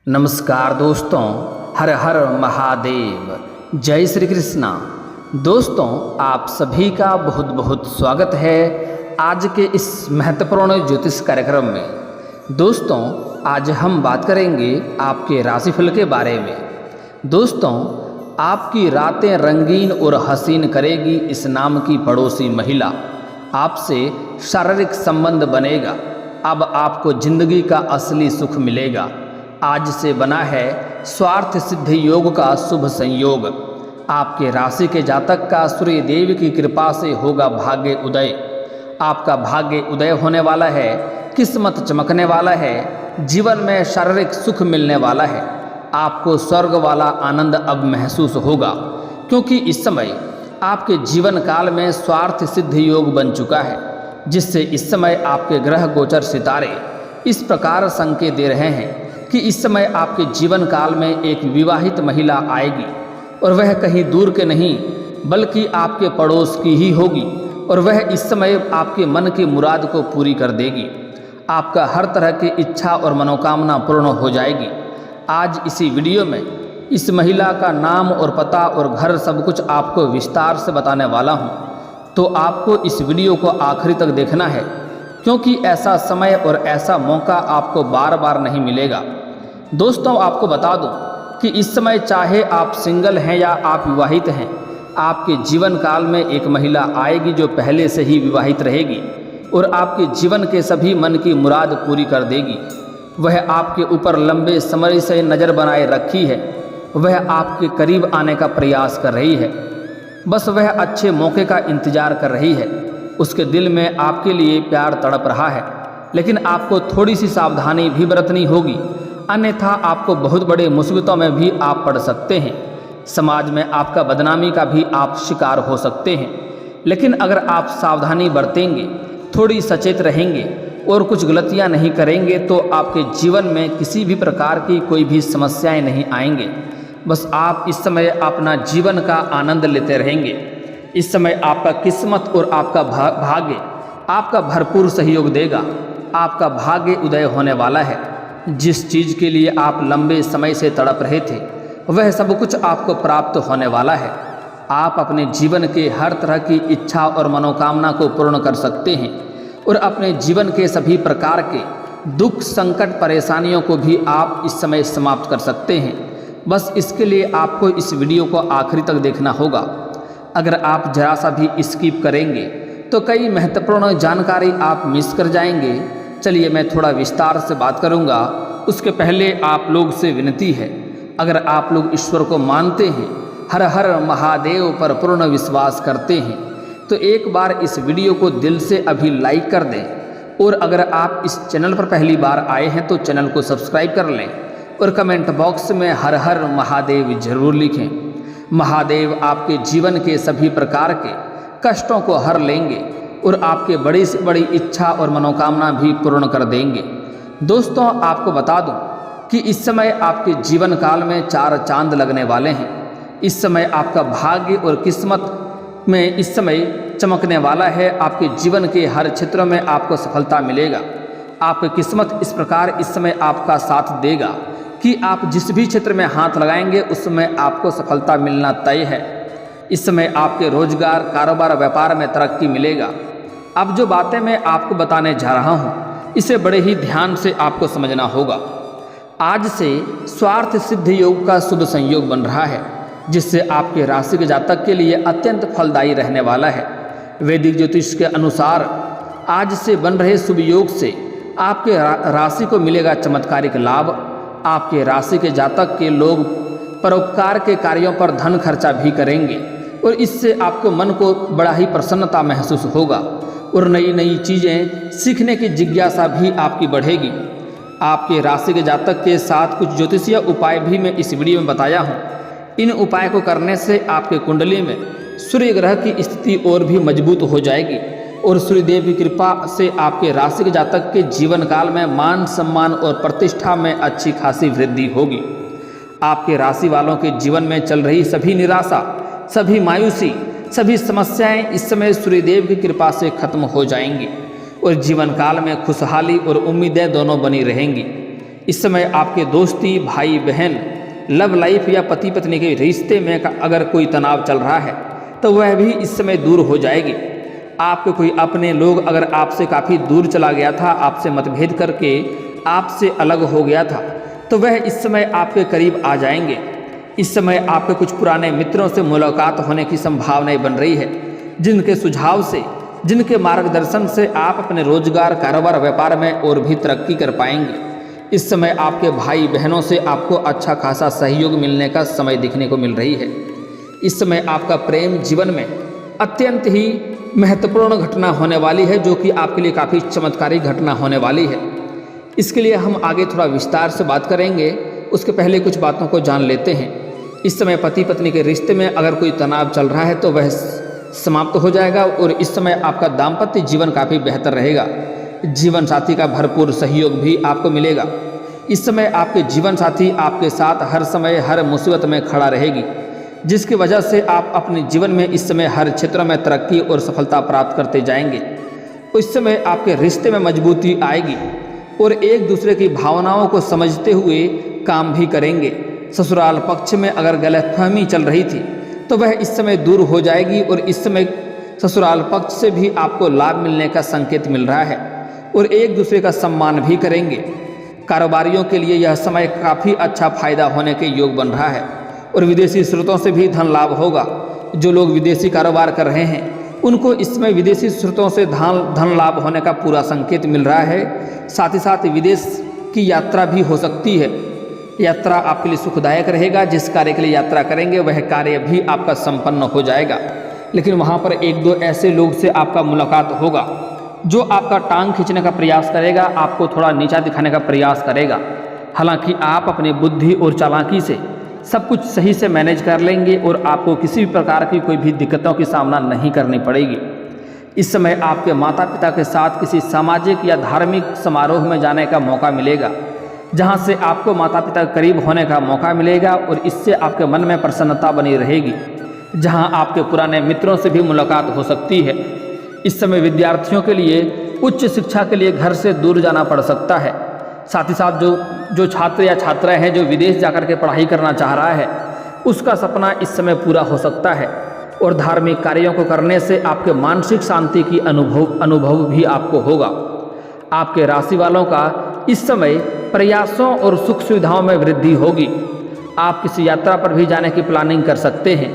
नमस्कार दोस्तों, हर हर महादेव, जय श्री कृष्णा। दोस्तों, आप सभी का बहुत बहुत स्वागत है आज के इस महत्वपूर्ण ज्योतिष कार्यक्रम में। दोस्तों, आज हम बात करेंगे आपके राशिफल के बारे में। दोस्तों, आपकी रातें रंगीन और हसीन करेगी इस नाम की पड़ोसी महिला। आपसे शारीरिक संबंध बनेगा। अब आपको जिंदगी का असली सुख मिलेगा। आज से बना है स्वार्थ सिद्धि योग का शुभ संयोग। आपके राशि के जातक का सूर्य देव की कृपा से होगा भाग्य उदय। आपका भाग्य उदय होने वाला है, किस्मत चमकने वाला है, जीवन में शारीरिक सुख मिलने वाला है। आपको स्वर्ग वाला आनंद अब महसूस होगा, क्योंकि इस समय आपके जीवन काल में स्वार्थ सिद्धि योग बन चुका है, जिससे इस समय आपके ग्रह गोचर सितारे इस प्रकार संकेत दे रहे हैं कि इस समय आपके जीवन काल में एक विवाहित महिला आएगी, और वह कहीं दूर के नहीं बल्कि आपके पड़ोस की ही होगी, और वह इस समय आपके मन की मुराद को पूरी कर देगी। आपका हर तरह की इच्छा और मनोकामना पूर्ण हो जाएगी। आज इसी वीडियो में इस महिला का नाम और पता और घर सब कुछ आपको विस्तार से बताने वाला हूँ, तो आपको इस वीडियो को आखिरी तक देखना है, क्योंकि ऐसा समय और ऐसा मौका आपको बार बार नहीं मिलेगा। दोस्तों, आपको बता दूं कि इस समय चाहे आप सिंगल हैं या आप विवाहित हैं, आपके जीवन काल में एक महिला आएगी जो पहले से ही विवाहित रहेगी और आपके जीवन के सभी मन की मुराद पूरी कर देगी। वह आपके ऊपर लंबे समय से नज़र बनाए रखी है। वह आपके करीब आने का प्रयास कर रही है। बस वह अच्छे मौके का इंतजार कर रही है। उसके दिल में आपके लिए प्यार तड़प रहा है, लेकिन आपको थोड़ी सी सावधानी भी बरतनी होगी, अन्यथा आपको बहुत बड़े मुसीबतों में भी आप पड़ सकते हैं। समाज में आपका बदनामी का भी आप शिकार हो सकते हैं। लेकिन अगर आप सावधानी बरतेंगे, थोड़ी सचेत रहेंगे और कुछ गलतियां नहीं करेंगे, तो आपके जीवन में किसी भी प्रकार की कोई भी समस्याएं नहीं आएंगे। बस आप इस समय अपना जीवन का आनंद लेते रहेंगे। इस समय आपका किस्मत और आपका भाग्य आपका भरपूर सहयोग देगा। आपका भाग्य उदय होने वाला है। जिस चीज़ के लिए आप लंबे समय से तड़प रहे थे, वह सब कुछ आपको प्राप्त होने वाला है। आप अपने जीवन के हर तरह की इच्छा और मनोकामना को पूर्ण कर सकते हैं और अपने जीवन के सभी प्रकार के दुख, संकट, परेशानियों को भी आप इस समय समाप्त कर सकते हैं। बस इसके लिए आपको इस वीडियो को आखिरी तक देखना होगा। अगर आप जरा सा भी स्किप करेंगे तो कई महत्वपूर्ण जानकारी आप मिस कर जाएंगे। चलिए, मैं थोड़ा विस्तार से बात करूंगा। उसके पहले आप लोग से विनती है, अगर आप लोग ईश्वर को मानते हैं, हर हर महादेव पर पूर्ण विश्वास करते हैं, तो एक बार इस वीडियो को दिल से अभी लाइक कर दें। और अगर आप इस चैनल पर पहली बार आए हैं तो चैनल को सब्सक्राइब कर लें और कमेंट बॉक्स में हर हर महादेव जरूर लिखें। महादेव आपके जीवन के सभी प्रकार के कष्टों को हर लेंगे और आपके बड़ी से बड़ी इच्छा और मनोकामना भी पूर्ण कर देंगे। दोस्तों, आपको बता दूं कि इस समय आपके जीवन काल में 4 चांद लगने वाले हैं। इस समय आपका भाग्य और किस्मत में इस समय चमकने वाला है। आपके जीवन के हर क्षेत्र में आपको सफलता मिलेगा। आपकी किस्मत इस प्रकार इस समय आपका साथ देगा कि आप जिस भी क्षेत्र में हाथ लगाएंगे उसमें आपको सफलता मिलना तय है। इस समय आपके रोजगार, कारोबार, व्यापार में तरक्की मिलेगा। अब जो बातें मैं आपको बताने जा रहा हूँ, इसे बड़े ही ध्यान से आपको समझना होगा। आज से स्वार्थ सिद्धि योग का शुभ संयोग बन रहा है, जिससे आपके राशि के जातक के लिए अत्यंत फलदायी रहने वाला है। वैदिक ज्योतिष के अनुसार आज से बन रहे शुभ योग से आपके राशि को मिलेगा चमत्कारिक लाभ। आपके राशि के जातक के लोग परोपकार के कार्यों पर धन खर्चा भी करेंगे और इससे आपको मन को बड़ा ही प्रसन्नता महसूस होगा और नई नई चीज़ें सीखने की जिज्ञासा भी आपकी बढ़ेगी। आपके राशि के जातक के साथ कुछ ज्योतिषीय उपाय भी मैं इस वीडियो में बताया हूँ। इन उपाय को करने से आपके कुंडली में सूर्य ग्रह की स्थिति और भी मजबूत हो जाएगी और सूर्यदेव की कृपा से आपके राशि के जातक के जीवन काल में मान, सम्मान और प्रतिष्ठा में अच्छी खासी वृद्धि होगी। आपके राशि वालों के जीवन में चल रही सभी निराशा, सभी मायूसी, सभी समस्याएं इस समय सूर्यदेव की कृपा से खत्म हो जाएंगी और जीवन काल में खुशहाली और उम्मीदें दोनों बनी रहेंगी। इस समय आपके दोस्ती, भाई बहन, लव लाइफ या पति पत्नी के रिश्ते में अगर कोई तनाव चल रहा है तो वह भी इस समय दूर हो जाएगी। आपके कोई अपने लोग अगर आपसे काफ़ी दूर चला गया था, आपसे मतभेद करके आपसे अलग हो गया था, तो वह इस समय आपके करीब आ जाएंगे। इस समय आपके कुछ पुराने मित्रों से मुलाकात होने की संभावनाएं बन रही है, जिनके सुझाव से, जिनके मार्गदर्शन से आप अपने रोजगार, कारोबार, व्यापार में और भी तरक्की कर पाएंगे। इस समय आपके भाई बहनों से आपको अच्छा खासा सहयोग मिलने का समय दिखने को मिल रही है। इस समय आपका प्रेम जीवन में अत्यंत ही महत्वपूर्ण घटना होने वाली है, जो कि आपके लिए काफ़ी चमत्कारी घटना होने वाली है। इसके लिए हम आगे थोड़ा विस्तार से बात करेंगे, उसके पहले कुछ बातों को जान लेते हैं। इस समय पति पत्नी के रिश्ते में अगर कोई तनाव चल रहा है तो वह समाप्त हो जाएगा और इस समय आपका दाम्पत्य जीवन काफ़ी बेहतर रहेगा। जीवन साथी का भरपूर सहयोग भी आपको मिलेगा। इस समय आपके जीवन साथी आपके साथ हर समय, हर मुसीबत में खड़ा रहेगी, जिसकी वजह से आप अपने जीवन में इस समय हर क्षेत्र में तरक्की और सफलता प्राप्त करते जाएंगे। उस समय आपके रिश्ते में मजबूती आएगी और एक दूसरे की भावनाओं को समझते हुए काम भी करेंगे। ससुराल पक्ष में अगर गलतफहमी चल रही थी तो वह इस समय दूर हो जाएगी और इस समय ससुराल पक्ष से भी आपको लाभ मिलने का संकेत मिल रहा है और एक दूसरे का सम्मान भी करेंगे। कारोबारियों के लिए यह समय काफ़ी अच्छा फायदा होने के योग बन रहा है और विदेशी स्रोतों से भी धन लाभ होगा। जो लोग विदेशी कारोबार कर रहे हैं उनको इसमें विदेशी स्रोतों से धन लाभ होने का पूरा संकेत मिल रहा है। साथ ही साथ विदेश की यात्रा भी हो सकती है। यात्रा आपके लिए सुखदायक रहेगा। जिस कार्य के लिए यात्रा करेंगे वह कार्य भी आपका संपन्न हो जाएगा, लेकिन वहाँ पर एक दो ऐसे लोग से आपका मुलाकात होगा जो आपका टांग खींचने का प्रयास करेगा, आपको थोड़ा नीचा दिखाने का प्रयास करेगा। हालांकि आप अपनी बुद्धि और चालाकी से सब कुछ सही से मैनेज कर लेंगे और आपको किसी भी प्रकार की कोई भी दिक्कतों की सामना नहीं करनी पड़ेगी। इस समय आपके माता पिता के साथ किसी सामाजिक या धार्मिक समारोह में जाने का मौका मिलेगा, जहां से आपको माता पिता के करीब होने का मौका मिलेगा और इससे आपके मन में प्रसन्नता बनी रहेगी। जहां आपके पुराने मित्रों से भी मुलाकात हो सकती है। इस समय विद्यार्थियों के लिए उच्च शिक्षा के लिए घर से दूर जाना पड़ सकता है। साथ ही साथ जो छात्र या छात्राएं हैं जो विदेश जाकर के पढ़ाई करना चाह रहा है, उसका सपना इस समय पूरा हो सकता है और धार्मिक कार्यों को करने से आपके मानसिक शांति की अनुभव भी आपको होगा। आपके राशि वालों का इस समय प्रयासों और सुख सुविधाओं में वृद्धि होगी। आप किसी यात्रा पर भी जाने की प्लानिंग कर सकते हैं।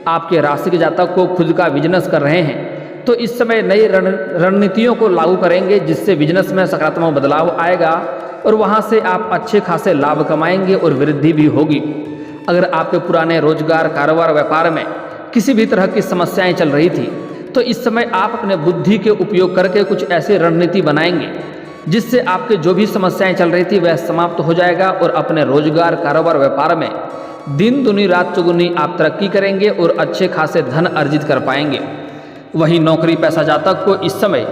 आपके राशि के जातक को खुद का बिजनेस कर रहे हैं तो इस समय नई रणनीतियों को लागू करेंगे, जिससे बिजनेस में सकारात्मक बदलाव आएगा और वहां से आप अच्छे खासे लाभ कमाएंगे और वृद्धि भी होगी। अगर आपके पुराने रोजगार, कारोबार, व्यापार में किसी भी तरह की समस्याएं चल रही थी तो इस समय आप अपने बुद्धि के उपयोग करके कुछ ऐसी रणनीति बनाएंगे जिससे आपके जो भी समस्याएं चल रही थी वह समाप्त हो जाएगा और अपने रोजगार, कारोबार, व्यापार में दिन दुनी रात चौगुनी आप तरक्की करेंगे और अच्छे खासे धन अर्जित कर पाएंगे। वहीं नौकरी पेशा जातक को इस समय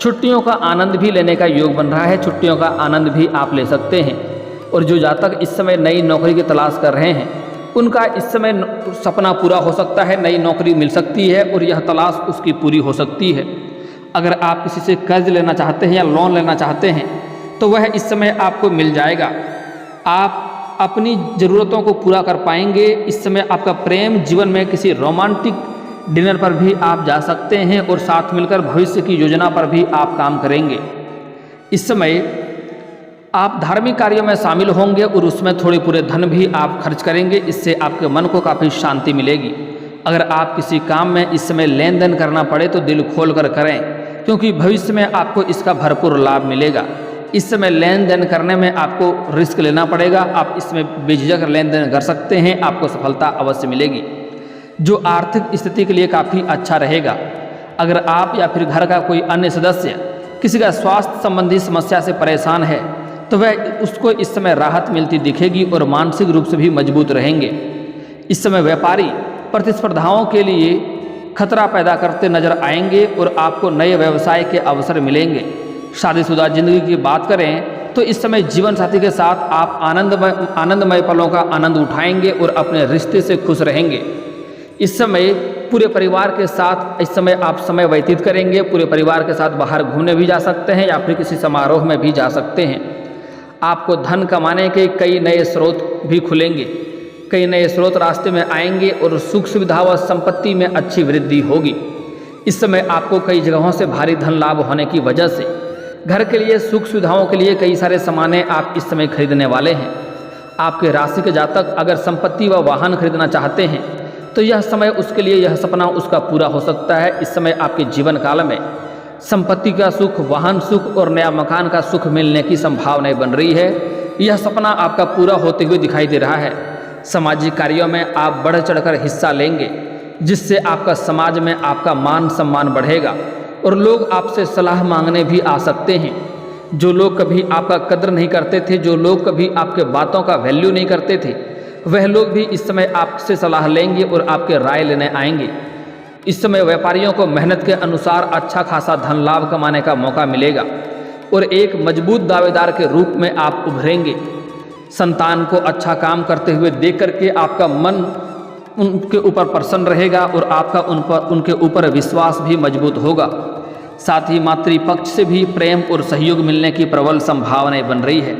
छुट्टियों का आनंद भी लेने का योग बन रहा है। छुट्टियों का आनंद भी आप ले सकते हैं और जो जातक इस समय नई नौकरी की तलाश कर रहे हैं उनका इस समय सपना पूरा हो सकता है, नई नौकरी मिल सकती है और यह तलाश उसकी पूरी हो सकती है। अगर आप किसी से कर्ज लेना चाहते हैं या लोन लेना चाहते हैं तो वह इस समय आपको मिल जाएगा। आप अपनी ज़रूरतों को पूरा कर पाएंगे। इस समय आपका प्रेम जीवन में किसी रोमांटिक डिनर पर भी आप जा सकते हैं और साथ मिलकर भविष्य की योजना पर भी आप काम करेंगे। इस समय आप धार्मिक कार्यों में शामिल होंगे और उसमें थोड़े पूरे धन भी आप खर्च करेंगे। इससे आपके मन को काफ़ी शांति मिलेगी। अगर आप किसी काम में इस समय लेन देन करना पड़े तो दिल खोल कर करें, क्योंकि भविष्य में आपको इसका भरपूर लाभ मिलेगा। इस समय लेन देन करने में आपको रिस्क लेना पड़ेगा। आप इसमें बेझिझक लेन देन कर सकते हैं, आपको सफलता अवश्य मिलेगी, जो आर्थिक स्थिति के लिए काफ़ी अच्छा रहेगा। अगर आप या फिर घर का कोई अन्य सदस्य किसी का स्वास्थ्य संबंधी समस्या से परेशान है तो वह उसको इस समय राहत मिलती दिखेगी और मानसिक रूप से भी मजबूत रहेंगे। इस समय व्यापारी प्रतिस्पर्धाओं के लिए खतरा पैदा करते नजर आएंगे और आपको नए व्यवसाय के अवसर मिलेंगे। शादीशुदा जिंदगी की बात करें तो इस समय जीवन साथी के साथ आप आनंदमय पलों का आनंद उठाएंगे और अपने रिश्ते से खुश रहेंगे। इस समय पूरे परिवार के साथ इस समय आप समय व्यतीत करेंगे। पूरे परिवार के साथ बाहर घूमने भी जा सकते हैं या फिर किसी समारोह में भी जा सकते हैं। आपको धन कमाने के कई नए स्रोत भी खुलेंगे, कई नए स्रोत रास्ते में आएंगे और सुख सुविधा व संपत्ति में अच्छी वृद्धि होगी। इस समय आपको कई जगहों से भारी धन लाभ होने की वजह से घर के लिए सुख सुविधाओं के लिए कई सारे सामानें आप इस समय खरीदने वाले हैं। आपके राशि के जातक अगर संपत्ति व वाहन खरीदना चाहते हैं तो यह समय उसके लिए, यह सपना उसका पूरा हो सकता है। इस समय आपके जीवन काल में संपत्ति का सुख, वाहन सुख और नया मकान का सुख मिलने की संभावनाएं बन रही है। यह सपना आपका पूरा होते हुए दिखाई दे रहा है। सामाजिक कार्यों में आप बढ़ चढ़कर हिस्सा लेंगे, जिससे आपका समाज में आपका मान सम्मान बढ़ेगा और लोग आपसे सलाह मांगने भी आ सकते हैं। जो लोग कभी आपका कद्र नहीं करते थे, जो लोग कभी आपके बातों का वैल्यू नहीं करते थे, वह लोग भी इस समय आपसे सलाह लेंगे और आपके राय लेने आएंगे। इस समय व्यापारियों को मेहनत के अनुसार अच्छा खासा धन लाभ कमाने का मौका मिलेगा और एक मजबूत दावेदार के रूप में आप उभरेंगे। संतान को अच्छा काम करते हुए देख करके आपका मन उनके ऊपर प्रसन्न रहेगा और आपका उनके ऊपर विश्वास भी मजबूत होगा। साथ ही मातृपक्ष से भी प्रेम और सहयोग मिलने की प्रबल संभावनाएं बन रही है।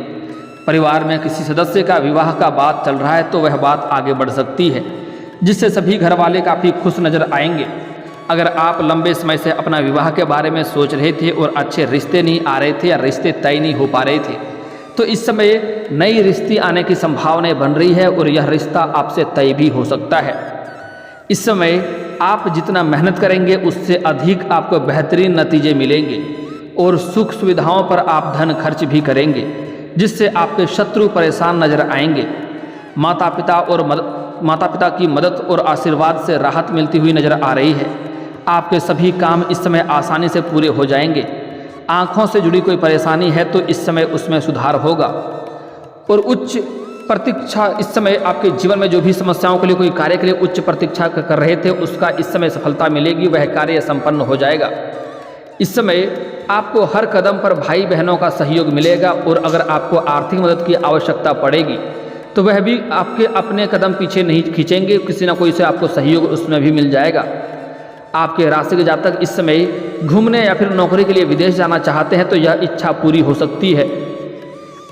परिवार में किसी सदस्य का विवाह का बात चल रहा है तो वह बात आगे बढ़ सकती है, जिससे सभी घर वाले काफ़ी खुश नजर आएंगे। अगर आप लंबे समय से अपना विवाह के बारे में सोच रहे थे और अच्छे रिश्ते नहीं आ रहे थे या रिश्ते तय नहीं हो पा रहे थे, तो इस समय नई रिश्ते आने की संभावनाएं बन रही है और यह रिश्ता आपसे तय भी हो सकता है। इस समय आप जितना मेहनत करेंगे उससे अधिक आपको बेहतरीन नतीजे मिलेंगे और सुख सुविधाओं पर आप धन खर्च भी करेंगे, जिससे आपके शत्रु परेशान नजर आएंगे। माता पिता की मदद और आशीर्वाद से राहत मिलती हुई नजर आ रही है। आपके सभी काम इस समय आसानी से पूरे हो जाएंगे। आँखों से जुड़ी कोई परेशानी है तो इस समय उसमें सुधार होगा और उच्च प्रतीक्षा, इस समय आपके जीवन में जो भी समस्याओं के लिए कोई कार्य के लिए उच्च प्रतीक्षा कर रहे थे उसका इस समय सफलता मिलेगी, वह कार्य संपन्न हो जाएगा। इस समय आपको हर कदम पर भाई बहनों का सहयोग मिलेगा और अगर आपको आर्थिक मदद की आवश्यकता पड़ेगी तो वह भी आपके अपने कदम पीछे नहीं खींचेंगे, किसी न कोई से आपको सहयोग उसमें भी मिल जाएगा। आपके राशि के जातक इस समय घूमने या फिर नौकरी के लिए विदेश जाना चाहते हैं तो यह इच्छा पूरी हो सकती है।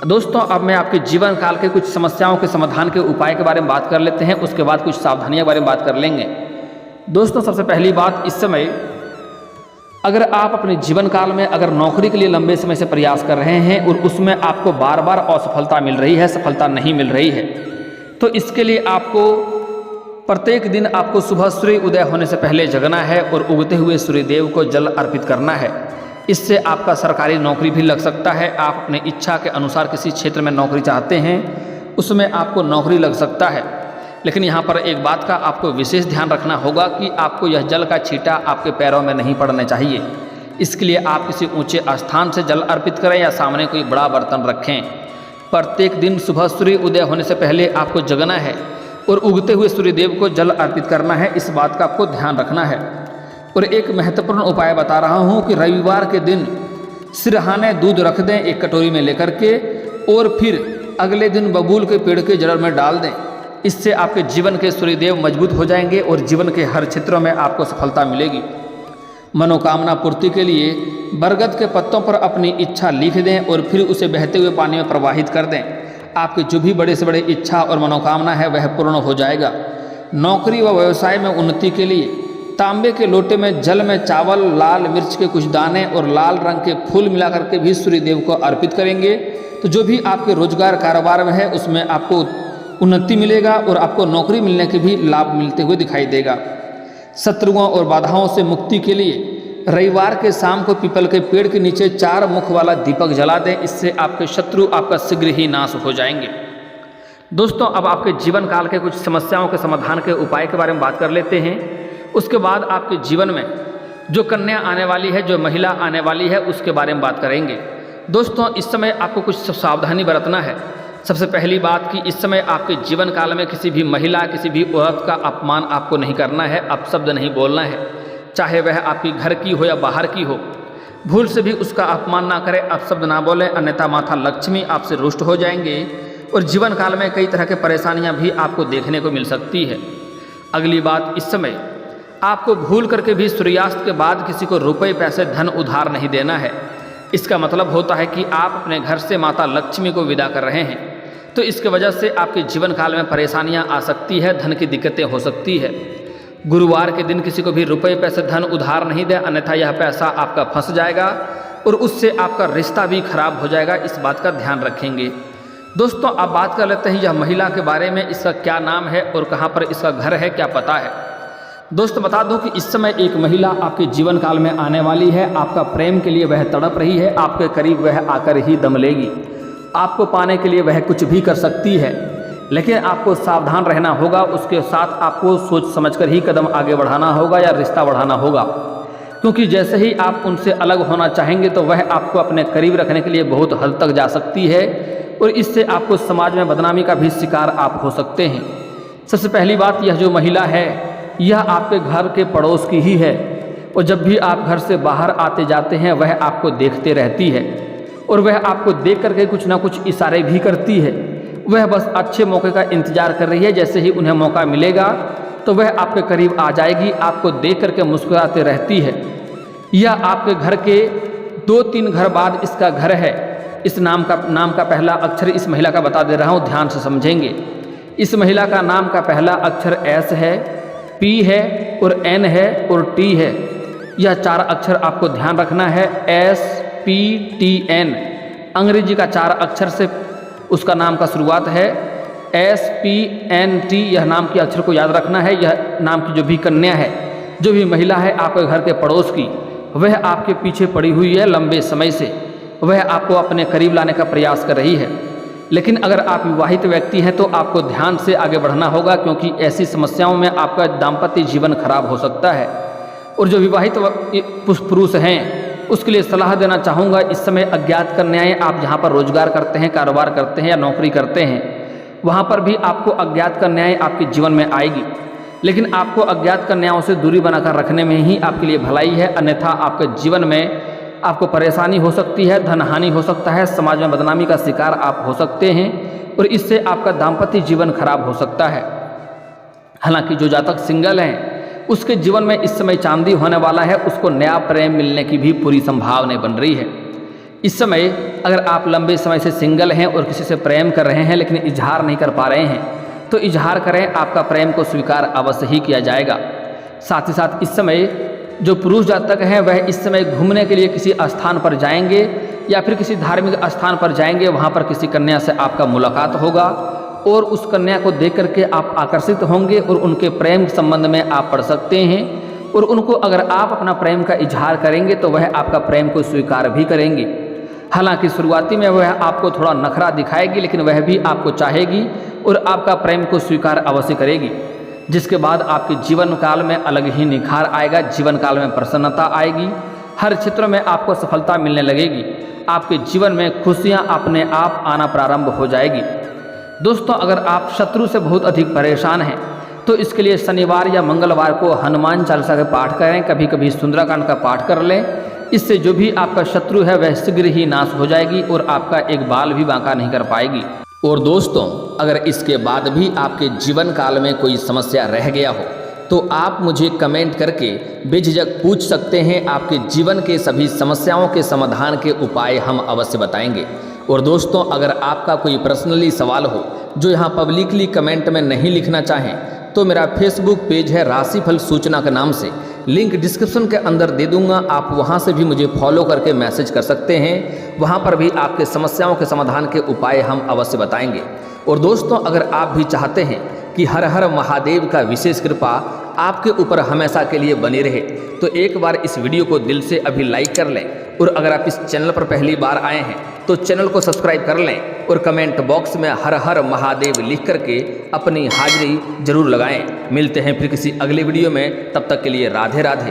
दोस्तों, अब मैं आपके जीवन काल के कुछ समस्याओं के समाधान के उपाय के बारे में बात कर लेते हैं, उसके बाद कुछ सावधानियों के बारे में बात कर लेंगे। दोस्तों, सबसे पहली बात, इस समय अगर आप अपने जीवन काल में अगर नौकरी के लिए लंबे समय से प्रयास कर रहे हैं और उसमें आपको बार बार असफलता मिल रही है, सफलता नहीं मिल रही है, तो इसके लिए आपको प्रत्येक दिन आपको सुबह सूर्य उदय होने से पहले जगना है और उगते हुए सूर्यदेव को जल अर्पित करना है। इससे आपका सरकारी नौकरी भी लग सकता है। आप अपनी इच्छा के अनुसार किसी क्षेत्र में नौकरी चाहते हैं, उसमें आपको नौकरी लग सकता है। लेकिन यहाँ पर एक बात का आपको विशेष ध्यान रखना होगा कि आपको यह जल का छींटा आपके पैरों में नहीं पड़ने चाहिए। इसके लिए आप किसी ऊंचे स्थान से जल अर्पित करें या सामने कोई बड़ा बर्तन रखें। प्रत्येक दिन सुबह सूर्य उदय होने से पहले आपको जगना है और उगते हुए सूर्यदेव को जल अर्पित करना है। इस बात का आपको ध्यान रखना है। और एक महत्वपूर्ण उपाय बता रहा हूँ कि रविवार के दिन सिरहाने दूध रख दें एक कटोरी में लेकर के और फिर अगले दिन बबूल के पेड़ के जड़ में डाल दें। इससे आपके जीवन के सूर्यदेव मजबूत हो जाएंगे और जीवन के हर क्षेत्रों में आपको सफलता मिलेगी। मनोकामना पूर्ति के लिए बरगद के पत्तों पर अपनी इच्छा लिख दें और फिर उसे बहते हुए पानी में प्रवाहित कर दें। आपकी जो भी बड़े से बड़े इच्छा और मनोकामना है वह पूर्ण हो जाएगा। नौकरी व व्यवसाय में उन्नति के लिए तांबे के लोटे में जल में चावल, लाल मिर्च के कुछ दाने और लाल रंग के फूल मिला करके भी सूर्यदेव को अर्पित करेंगे तो जो भी आपके रोजगार कारोबार में है उसमें आपको उन्नति मिलेगा और आपको नौकरी मिलने के भी लाभ मिलते हुए दिखाई देगा। शत्रुओं और बाधाओं से मुक्ति के लिए रविवार के शाम को पीपल के पेड़ के नीचे 4 मुख वाला दीपक जला दें। इससे आपके शत्रु आपका शीघ्र ही नाश हो जाएंगे। दोस्तों, अब आपके जीवन काल के कुछ समस्याओं के समाधान के उपाय के बारे में बात कर लेते हैं। उसके बाद आपके जीवन में जो कन्या आने वाली है, जो महिला आने वाली है, उसके बारे में बात करेंगे। दोस्तों, इस समय आपको कुछ सावधानी बरतना है। सबसे पहली बात कि इस समय आपके जीवन काल में किसी भी महिला, किसी भी औरत का अपमान आपको नहीं करना है, अपशब्द नहीं बोलना है, चाहे वह आपकी घर की हो या बाहर की हो। भूल से भी उसका अपमान ना करें, अपशब्द ना बोलें, अन्यथा माता लक्ष्मी आपसे रुष्ट हो जाएंगे और जीवन काल में कई तरह के परेशानियां भी आपको देखने को मिल सकती है। अगली बात, इस समय आपको भूल करके भी सूर्यास्त के बाद किसी को रुपए पैसे धन उधार नहीं देना है। इसका मतलब होता है कि आप अपने घर से माता लक्ष्मी को विदा कर रहे हैं। तो इसके वजह से आपके जीवन काल में परेशानियां आ सकती है, धन की दिक्कतें हो सकती है। गुरुवार के दिन किसी को भी रुपए पैसे धन उधार नहीं दें, अन्यथा यह पैसा आपका फंस जाएगा और उससे आपका रिश्ता भी खराब हो जाएगा। इस बात का ध्यान रखेंगे। दोस्तों, आप बात कर लेते हैं यह महिला के बारे में, इसका क्या नाम है और कहाँ पर इसका घर है, क्या पता है। दोस्तों, बता दूं कि इस समय एक महिला आपके जीवन काल में आने वाली है। आपका प्रेम के लिए वह तड़प रही है, आपके करीब वह आकर ही दम लेगी। आपको पाने के लिए वह कुछ भी कर सकती है, लेकिन आपको सावधान रहना होगा। उसके साथ आपको सोच समझकर ही कदम आगे बढ़ाना होगा या रिश्ता बढ़ाना होगा, क्योंकि जैसे ही आप उनसे अलग होना चाहेंगे तो वह आपको अपने करीब रखने के लिए बहुत हद तक जा सकती है और इससे आपको समाज में बदनामी का भी शिकार आप हो सकते हैं। सबसे पहली बात, यह जो महिला है यह आपके घर के पड़ोस की ही है और जब भी आप घर से बाहर आते जाते हैं वह आपको देखते रहती है और वह आपको देख करके कुछ ना कुछ इशारे भी करती है। वह बस अच्छे मौके का इंतजार कर रही है, जैसे ही उन्हें मौका मिलेगा तो वह आपके करीब आ जाएगी, आपको देख करके मुस्कुराते रहती है। यह आपके घर के 2-3 घर बाद इसका घर है। इस नाम का पहला अक्षर इस महिला का बता दे रहा हूँ, ध्यान से समझेंगे। इस महिला का नाम का पहला अक्षर एस है, पी है और एन है और टी है। यह 4 अक्षर आपको ध्यान रखना है, SPTN। अंग्रेजी का 4 अक्षर से उसका नाम का शुरुआत है, SPNT। यह नाम के अक्षर को याद रखना है। यह नाम की जो भी कन्या है, जो भी महिला है आपके घर के पड़ोस की, वह आपके पीछे पड़ी हुई है लंबे समय से। वह आपको अपने करीब लाने का प्रयास कर रही है। लेकिन अगर आप विवाहित व्यक्ति हैं तो आपको ध्यान से आगे बढ़ना होगा, क्योंकि ऐसी समस्याओं में आपका दाम्पत्य जीवन खराब हो सकता है। और जो विवाहित पुरुष हैं उसके लिए सलाह देना चाहूँगा, इस समय अज्ञात कन्याएं, आप जहाँ पर रोजगार करते हैं, कारोबार करते हैं या नौकरी करते हैं, वहाँ पर भी आपको अज्ञात कन्याएं आपके जीवन में आएगी। लेकिन आपको अज्ञात कन्याओं से दूरी बनाकर रखने में ही आपके लिए भलाई है, अन्यथा आपके जीवन में आपको परेशानी हो सकती है, धन हानि हो सकता है, समाज में बदनामी का शिकार आप हो सकते हैं और इससे आपका दाम्पत्य जीवन खराब हो सकता है। हालांकि जो जातक सिंगल हैं उसके जीवन में इस समय चांदी होने वाला है, उसको नया प्रेम मिलने की भी पूरी संभावना बन रही है। इस समय अगर आप लंबे समय से सिंगल हैं और किसी से प्रेम कर रहे हैं लेकिन इजहार नहीं कर पा रहे हैं, तो इजहार करें, आपका प्रेम को स्वीकार अवश्य ही किया जाएगा। साथ ही साथ इस समय जो पुरुष जातक हैं वह इस समय घूमने के लिए किसी स्थान पर जाएंगे या फिर किसी धार्मिक स्थान पर जाएंगे, वहाँ पर किसी कन्या से आपका मुलाकात होगा और उस कन्या को देख करके आप आकर्षित होंगे और उनके प्रेम संबंध में आप पड़ सकते हैं और उनको अगर आप अपना प्रेम का इजहार करेंगे तो वह आपका प्रेम को स्वीकार भी करेंगे। हालांकि शुरुआती में वह आपको थोड़ा नखरा दिखाएगी, लेकिन वह भी आपको चाहेगी और आपका प्रेम को स्वीकार अवश्य करेगी, जिसके बाद आपके जीवन काल में अलग ही निखार आएगा, जीवन काल में प्रसन्नता आएगी, हर क्षेत्र में आपको सफलता मिलने लगेगी, आपके जीवन में खुशियां अपने आप आना प्रारंभ हो जाएगी। दोस्तों, अगर आप शत्रु से बहुत अधिक परेशान हैं तो इसके लिए शनिवार या मंगलवार को हनुमान चालीसा का पाठ करें, कभी कभी सुंदरकांड का पाठ कर लें। इससे जो भी आपका शत्रु है वह शीघ्र ही नाश हो जाएगी और आपका एक बाल भी बांका नहीं कर पाएगी। और दोस्तों, अगर इसके बाद भी आपके जीवन काल में कोई समस्या रह गया हो तो आप मुझे कमेंट करके बेझिझक पूछ सकते हैं। आपके जीवन के सभी समस्याओं के समाधान के उपाय हम अवश्य बताएंगे। और दोस्तों, अगर आपका कोई पर्सनली सवाल हो जो यहाँ पब्लिकली कमेंट में नहीं लिखना चाहें तो मेरा फेसबुक पेज है राशिफल सूचना के नाम से, लिंक डिस्क्रिप्शन के अंदर दे दूंगा। आप वहां से भी मुझे फॉलो करके मैसेज कर सकते हैं, वहां पर भी आपके समस्याओं के समाधान के उपाय हम अवश्य बताएंगे। और दोस्तों, अगर आप भी चाहते हैं कि हर हर महादेव का विशेष कृपा आपके ऊपर हमेशा के लिए बनी रहे तो एक बार इस वीडियो को दिल से अभी लाइक कर लें। और अगर आप इस चैनल पर पहली बार आए हैं तो चैनल को सब्सक्राइब कर लें और कमेंट बॉक्स में हर हर महादेव लिख करके अपनी हाजिरी जरूर लगाएं। मिलते हैं फिर किसी अगले वीडियो में, तब तक के लिए राधे राधे।